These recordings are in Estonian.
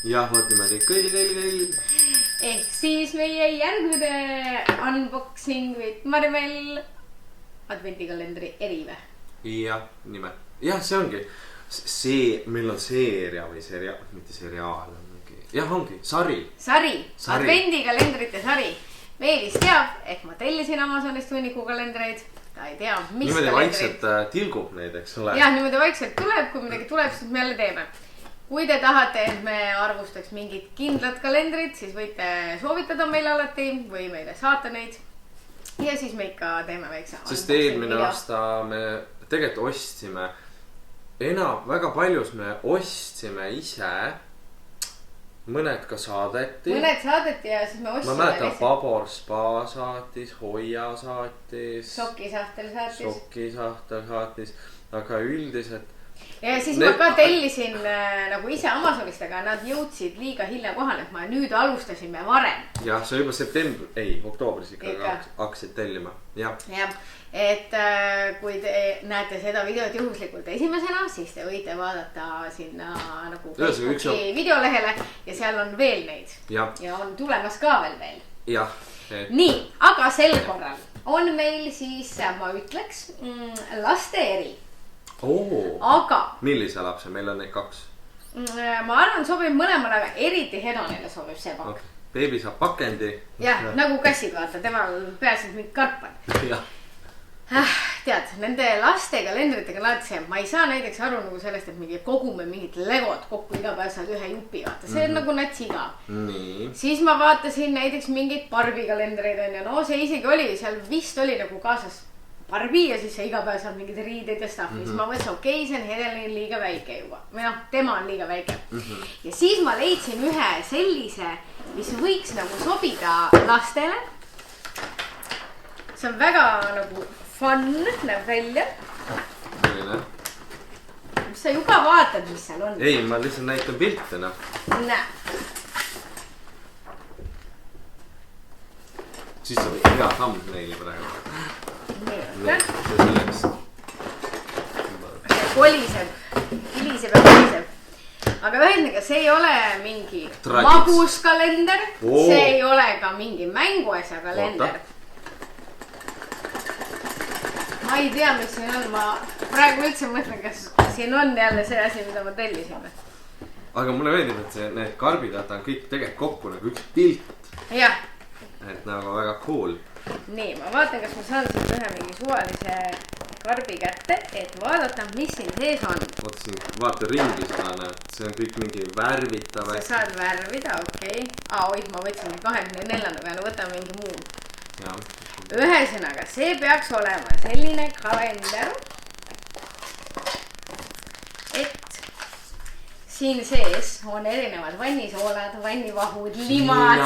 Jah, võt niimoodi kõigil. Ehk siis meie järgmine unboxing with Marvel adventikalendri erive. Jah, nimelt. Jah, see ongi. Meil on seeria või mitte seriaal. Jah, ongi. Sari. Adventikalendrite sari. Meelis teab, ehk ma tellisin Amazonist hunniku kalendreid. Ta ei tea, mis niimoodi kalendreid. vaikselt tilgub neid, eks ole. Jah, niimoodi vaikselt tuleb, kui midagi tuleb, siis me jälle teeme. Kui te tahate, et me arvustaks mingid kindlad kalendrid, siis võite soovitada meile alati või meile saata neid. Ja siis me ikka teeme väikse. Sest eelmine aasta me tegelikult ostsime, väga paljus me ostsime ise, mõned ka saadeti. Mõned saadeti ja siis me ostsime. Ma mäletan, Pabor Spa saatis, Hoia saatis. Sokisahtel saatis, aga üldiselt. Ja siis ma ka tellisin nagu ise Amazonist, aga nad jõudsid liiga hilja kohale, et ma nüüd alustasime varem. Jah, see juba oktoobris ikka hakkasid tellima. Jah, et kui te näete seda videot juhuslikult esimesena, siis te võite vaadata sinna nagu Facebooki videolehele ja seal on veel neid. Ja on tulemas ka veel. Jah. Nii, aga sel korral on meil siis, ma ütleks, laste eri. Aga millise lapse, meil on neid 2. Ma arvan, sobib mõlemale, aga eriti Henonile sobib see pakk. Beebi saab pakendi. Jah, nagu kassid vaata, temal peasid mingid karpad. Tead, nende laste kalendritega laadse, ma ei saa näiteks aru nagu sellest, et mingi kogume mingid legod kokku iga päev saad ühe jupi vaata. See on nagu nats iga. Siis ma vaatasin näiteks mingid Barbi kalendreid on ja no see isegi oli, seal vist oli nagu kaasas Barbi ja siis iga päev saab mingid riided ja stuff. Siis ma mõtlesin, okei, see on Hedelin liiga väike juba. Või noh, tema on liiga väike. Ja siis ma leidsin ühe sellise, mis võiks nagu sobida lastele. See on väga nagu fun, näeb välja. Milline? Mis sa juba vaatad, mis seal on? Ei, ma lihtsalt näitan piltena. Näe. Siis on hea samm neile praegu. Koliseb, hiliseb ja koliseb. Aga ühendega, see ei ole mingi maguskalender. See ei ole ka mingi mänguasja kalender. Ma ei tea, mis siin on. Ma praegu üldse mõtlen, kas siin on jälle see asi, mida ma tellisime. Aga mulle meeldib, et need karbid on kõik tegelikult kokku nagu üks pilt. Jah. Et nagu väga cool. Nii, ma vaatan, kas ma saan siin ühe mingi suvalise karbi kätte, et vaadata, mis siin sees on. Vaata siin, vaata ringi seda näed, see on kõik mingi värvita. Sa saad värvida, okei. Oih, ma võtsin 24. peale, võtame mingi muu. Ühesõnaga, see peaks olema selline kalender, et siin sees on erinevad vannisoolad, vannivahud, limad,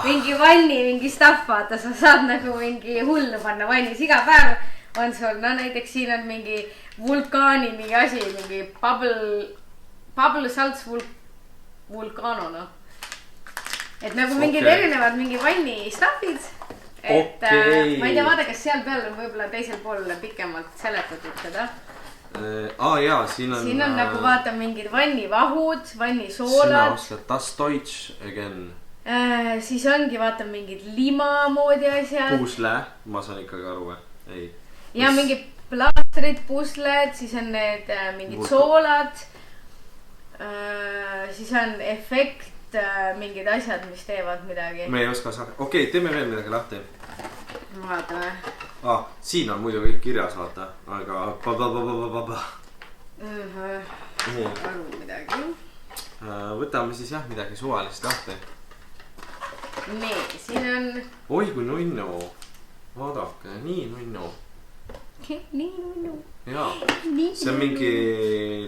mingi vanni, mingi stuff, vaata, sa saad nagu mingi hullu panna vannis. Iga päev on sul, no näiteks siin on mingi vulkaani mingi asi, mingi bubble salts vulkaano, no. Et nagu mingid erinevad mingi vanni stuffid. Et ma ei tea, vaada, kas seal peal on võib-olla teisel pool pikemalt seletatud seda. Jaa, siin on nagu vaata mingid vannivahud, vannisoolad. Sina ostad das Deutsch again. Siis ongi vaata mingid lima moodi asjad. Pusle, ma saan ikkagi aru, ei. Ja mingi plaastrid, pusled, siis on need mingid soolad. Siis on efekt, mingid asjad, mis teevad midagi. Me ei oska saada. Okei, teeme veel midagi lahti. Vaatame. Siin on muidu kõik kirjas, vaata. Aga aru midagi. Võtame siis jah midagi suvalist lahti. Nii, siin on. Oi, kui nunnu. Vaadake, nii nunnu. Nii nunnu. Jaa, see on mingi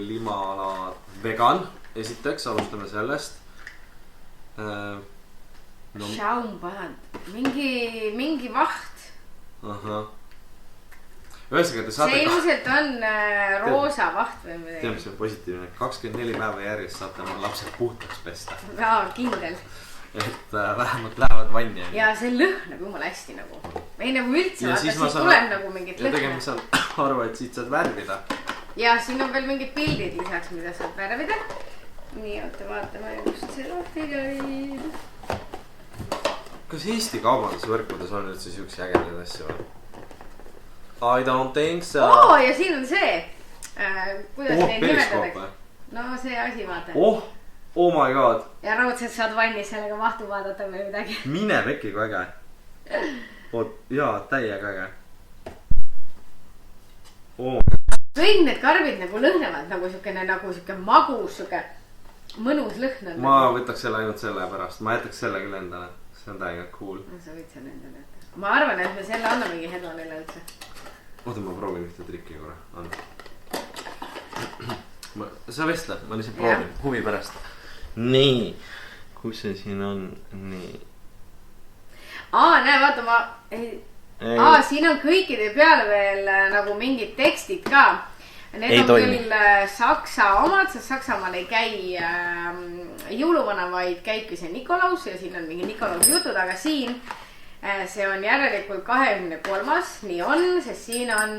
limala vegan. Esiteks, alustame sellest. Šaumpad, mingi vaht. Ühesõnaga, te saate. See ilmselt on roosa vaht või midagi. Tead, mis on positiivne. 24 päeva järjest saate oma lapsed puhtaks pesta. Kindel. Et vähemalt lähevad vanni. Ja see lõhnab jumala hästi nagu. Ei nagu üldse, vaata, siis tuleb nagu mingit lõhna. Ja tegema saan aru, et siit saad värvida. Ja siin on veel mingid pildid lisaks, mida saad värvida. nii, oota, vaatame, kust see lahti käib. Kas Eesti kaubandusvõrkudes on üldse siukse ägedaid asju või? I don't think so. Ja siin on see. Kuidas neid nimetatakse? No see asi, vaata. Oh my god. Ja raudselt saad vannis sellega mahtu vaadata või midagi. Mine vekki kui äge. Jaa, täiega äge. Kõik need karbid nagu lõhnevad nagu siuke magus, siuke mõnus lõhn on. Ma võtaks selle ainult selle pärast. Ma jätaks selle küll endale. See on täiega cool. No sa võid selle endale jätta. Ma arvan, et me selle annamegi Hedonile üldse. Oota, ma proovin ühte trikki korra. Sa vestle, ma lihtsalt proovin huvi pärast. Nii, kus see siin on? Nii. Näe, vaata siin on kõikide peale veel nagu mingid tekstid ka. Need on küll Saksa omad, sest Saksamaal ei käi jõuluvana, vaid käibki see Nikolaus ja siin on mingi Nikolausi jutud, aga siin see on järelikult 23. Nii on, sest siin on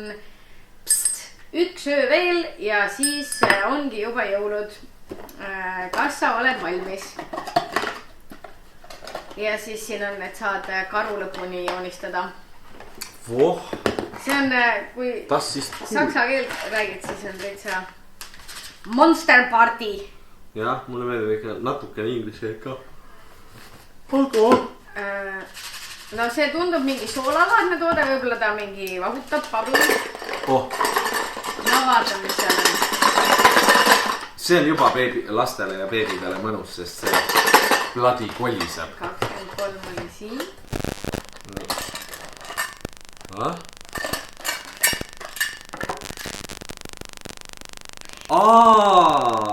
üks öö veel ja siis ongi juba jõulud. Kas sa oled valmis? Ja siis siin on, et saad karu lõpuni joonistada. See on, kui saksa keelt räägid, siis on täitsa Monster Party. Jah, mulle meeldib ikka natukene inglise ka. No see tundub mingi soolalaadne toode, võib-olla ta mingi vahutab pabli. No vaatame, mis seal on. See on juba lastele ja beebidele mõnus, sest see pladi koliseb. 23 oli siin.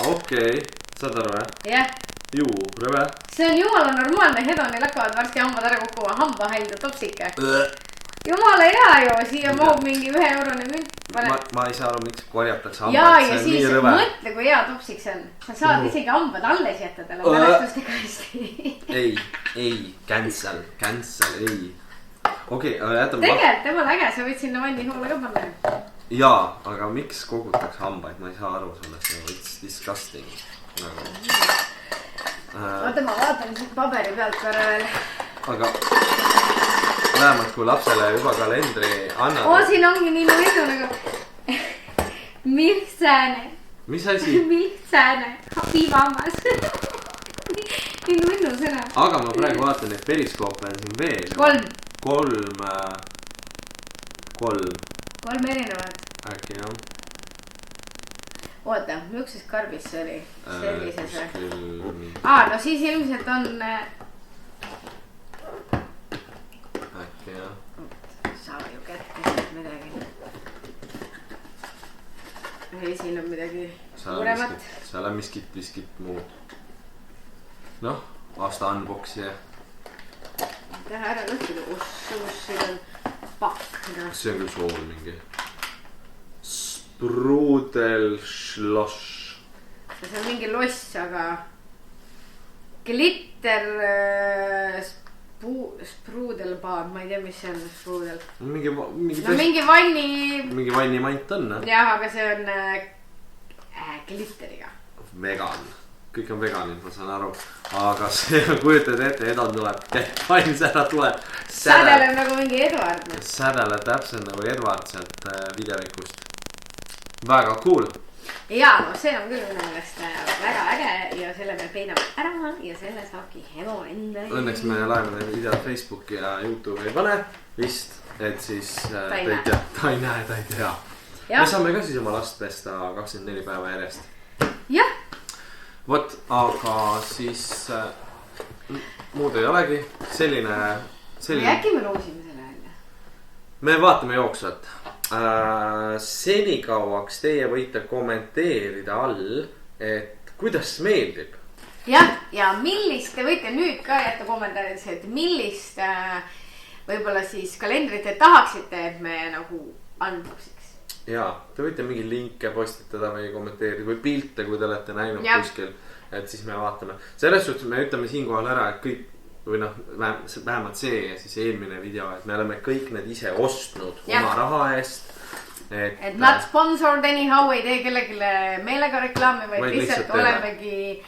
Okei. Saad aru, jah? Juu, rõve. See on jumala normaalne, Hedonil hakkavad varsti hambad ära kukkuma, hambahalda topsike. Jumala hea ju, siia mahub mingi 1 eurone münt. Ma ei saa aru, miks korjatakse hambad. Ja siis mõtle, kui hea topsik see on. Sa saad isegi hambad alles jätta talle mälestustega hästi. Ei, cancel, ei. Okei, jätame. Tegelikult temal äge, sa võid sinna vanni hoole ka panna. Jaa, aga miks kogutakse hambaid? Ma ei saa aru sellest, it's disgusting. Oota, ma vaatan siit paberi pealt korra veel. Aga vähemalt kui lapsele juba kalendri annad. Siin ongi nii mõndu nagu Miltsääne. Mis asi? Miltsääne, piivammas. Nii mõndu sõna. Aga ma praegu vaatan, et periskoope on siin veel. 3 erinevad. Äkki jah. Oota, milles karbis see oli? Sellises või? No siis ilmselt on... Äkki jah. Saa ju kätte midagi. Siin on midagi suuremat. Seal on miskit muud. Noh, aasta unboxi ja... Tähe ära lõhkida, kus siin on pakk. See on küll sool mingi. Sprudelschloss. See on mingi loss, aga... Glitter... Sprudelbaad, ma ei tea, mis see on sprudel. Mingi vanni... Mingi vannimant on, ne? Jah, aga see on glitteriga. Vegan. Kõik on veganid, ma saan aru. Aga see kujutad ette, Edon tuleb. Vains ära tuleb. Sädeleb nagu mingi Edward. Sädeleb täpselt nagu Edward sealt videoikust. Väga cool. Jaa, no see on küll minu meelest väga äge ja selle me peiname ära ja selle saabki Hedo enda. Õnneks me laevame videot Facebooki ja YouTube ei pane vist, et siis ta ei näe, ta ei tea. Me saame ka siis oma last pesta 24 päeva järjest. Jah. Vot, aga siis muud ei olegi. Selline... Äkki me loosime selle välja? Me vaatame jooksvat. Senikauaks teie võite kommenteerida all, et kuidas meeldib. Jah, ja millist te võite nüüd ka jätta kommentaaris, et millist võib-olla siis kalendrit te tahaksite, et me nagu unboxiks. Jaa, te võite mingi linke postitada või kommenteerida või pilte, kui te olete näinud kuskil, et siis me vaatame. Selles suhtes me ütleme siinkohal ära, et kõik või noh, vähemalt see ja siis eelmine video, et me oleme kõik need ise ostnud oma raha eest. et not sponsored anyhow, ei tee kellegile meelega reklaami, vaid lihtsalt olemegi.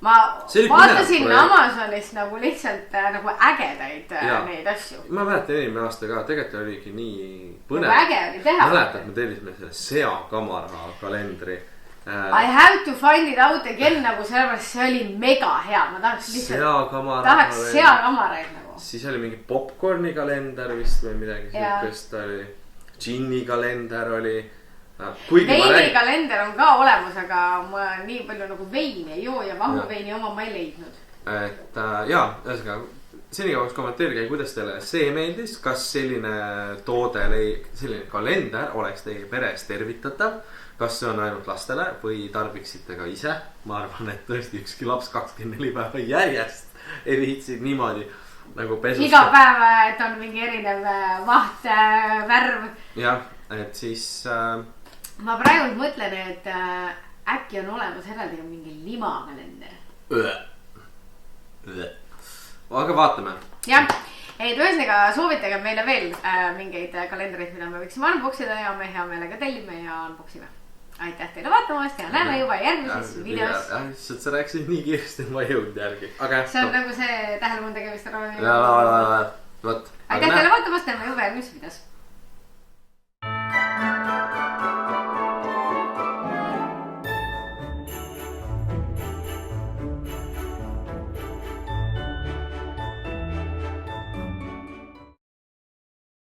Ma vaatasin Amazonist nagu lihtsalt nagu ägedaid neid asju. Ma mäletan eelmine aasta ka, tegelikult oligi nii põnev. Nagu äge oli teha. Mäletan, et me tellisime selle seakamara kalendri. I have to find it out again nagu sellepärast see oli mega hea. Ma tahaks lihtsalt, tahaks seakamaraid nagu. Siis oli mingi popcorni kalender vist või midagi siukest oli. Ginni kalender oli. Veini kalender on ka olemas, aga ma nii palju nagu veini ei joo ja vahuveini oma ma ei leidnud. Et jaa, ühesõnaga, senikauaks kommenteerige, kuidas teile see meeldis, kas selline toode, selline kalender oleks teie peres tervitatav, kas see on ainult lastele või tarbiksite ka ise. Ma arvan, et tõesti ükski laps 24 päeva järjest ei viitsi niimoodi nagu pesusta. Iga päev, et on mingi erinev vaht, värv. Jah, et siis ma praegu mõtlen, et äkki on olemas eraldi mingi limakalender. Aga vaatame. Jah, et ühesõnaga soovitage meile veel mingeid kalendreid, mida me võiksime unboxida ja me hea meelega tellime ja unboxime. Aitäh teile vaatamast ja näeme juba järgmises videos. Lihtsalt sa rääkisid nii kiiresti, et ma ei jõudnud järgi. See on nagu see tähelepanu tegemist. Võt. Aitäh teile vaatamast, näeme juba järgmises videos.